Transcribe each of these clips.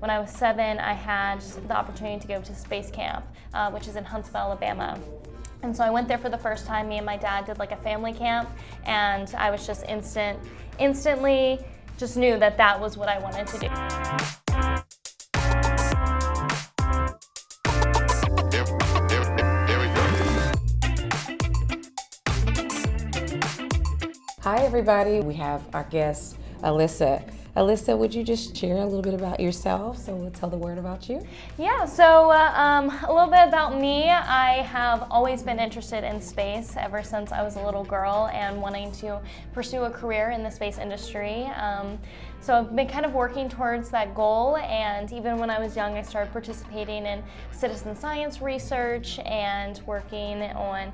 when I was 7, I had the opportunity to go to space camp, which is in Huntsville, Alabama. And so I went there for the first time. Me and my dad did like a family camp, and I was just instantly just knew that that was what I wanted to do. Hi everybody, we have our guest, Alyssa. Alyssa, would you just share a little bit about yourself so we'll tell the word about you? Yeah, so a little bit about me. I have always been interested in space ever since I was a little girl and wanting to pursue a career in the space industry. So I've been kind of working towards that goal, and even when I was young I started participating in citizen science research and working on,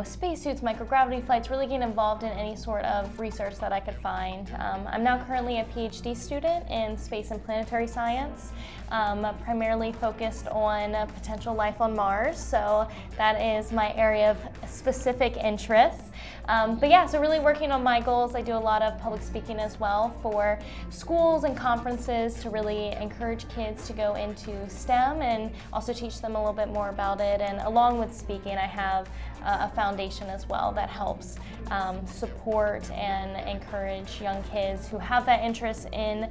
spacesuits, microgravity flights, really getting involved in any sort of research that I could find. I'm now currently a Ph.D. student in space and planetary science, primarily focused on potential life on Mars, so that is my area of specific interest. But yeah, so really working on my goals. I do a lot of public speaking as well for schools and conferences to really encourage kids to go into STEM and also teach them a little bit more about it. And along with speaking, I have a foundation as well that helps support and encourage young kids who have that interest in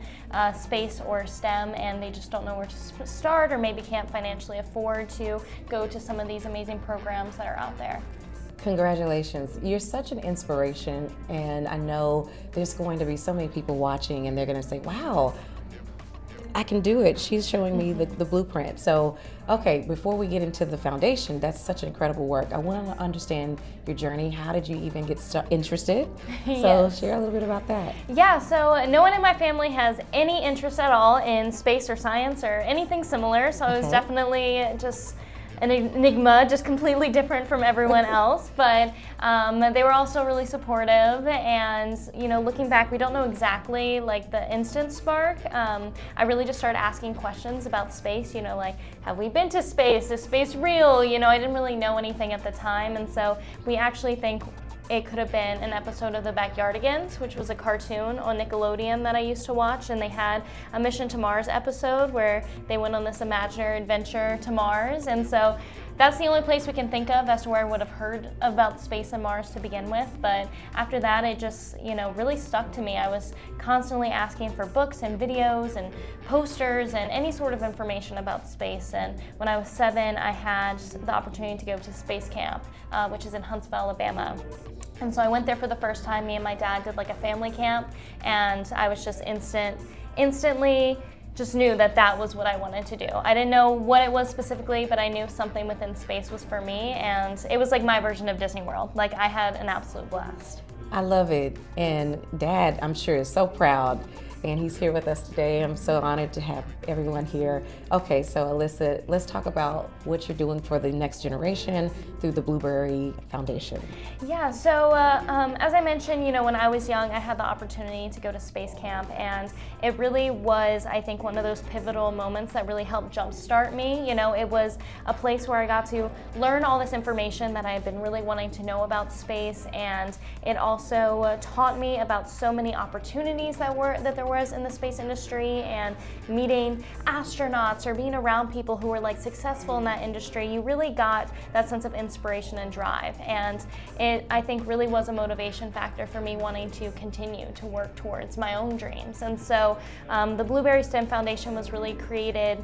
space or STEM and they just don't know where to start or maybe can't financially afford to go to some of these amazing programs that are out there. Congratulations. You're such an inspiration, and I know there's going to be so many people watching and they're going to say, wow, I can do it. She's showing me the blueprint. So, okay, before we get into the foundation, that's such incredible work. I want to understand your journey. How did you even get interested? So Yes. Share a little bit about that. Yeah, so no one in my family has any interest at all in space or science or anything similar, so it was definitely just an enigma, just completely different from everyone else, but they were also really supportive, and looking back, we don't know exactly like the instant spark. I really just started asking questions about space, like, have we been to space? Is space real? I didn't really know anything at the time, and so we actually think it could have been an episode of The Backyardigans, which was a cartoon on Nickelodeon that I used to watch, and they had a Mission to Mars episode where they went on this imaginary adventure to Mars, and so that's the only place we can think of as to where I would have heard about space and Mars to begin with. But after that, it just, really stuck to me. I was constantly asking for books and videos and posters and any sort of information about space. And when I was 7, I had the opportunity to go to space camp, which is in Huntsville, Alabama. And so I went there for the first time. Me and my dad did like a family camp, and I was just instantly just knew that that was what I wanted to do. I didn't know what it was specifically, but I knew something within space was for me, and it was like my version of Disney World. Like, I had an absolute blast. I love it. And Dad, I'm sure, is so proud. And he's here with us today. I'm so honored to have everyone here. Okay, so Alyssa, let's talk about what you're doing for the next generation through the Blueberry Foundation. Yeah, so as I mentioned, when I was young, I had the opportunity to go to space camp, and it really was, I think, one of those pivotal moments that really helped jumpstart me. It was a place where I got to learn all this information that I had been really wanting to know about space, and it also taught me about so many opportunities that there was in the space industry, and meeting astronauts or being around people who were like successful in that industry. You really got that sense of inspiration and drive, and it, I think, really was a motivation factor for me wanting to continue to work towards my own dreams. And so the Blueberry STEM Foundation was really created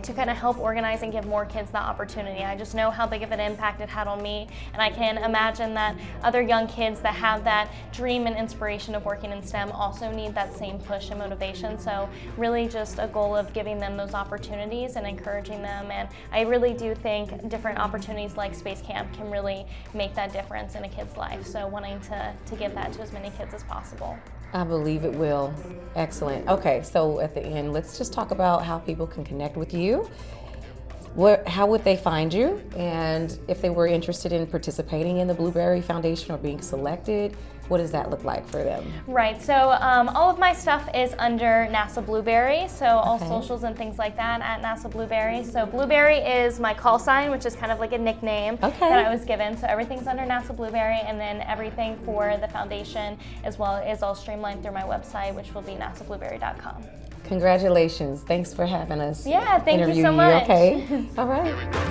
to kind of help organize and give more kids that opportunity. I just know how big of an impact it had on me, and I can imagine that other young kids that have that dream and inspiration of working in STEM also need that same push and motivation. So really just a goal of giving them those opportunities and encouraging them, and I really do think different opportunities like Space Camp can really make that difference in a kid's life. So wanting to give that to as many kids as possible. I believe it will. Excellent. Okay, so at the end, let's just talk about how people can connect with you. How would they find you? And if they were interested in participating in the Blueberry Foundation or being selected, what does that look like for them? Right, so all of my stuff is under NASA Blueberry, so all socials and things like that at NASA Blueberry. So Blueberry is my call sign, which is kind of like a nickname that I was given. So everything's under NASA Blueberry, and then everything for the foundation as well is all streamlined through my website, which will be nasablueberry.com. Congratulations. Thanks for having us. Yeah, thank you interview so much. Okay. All right.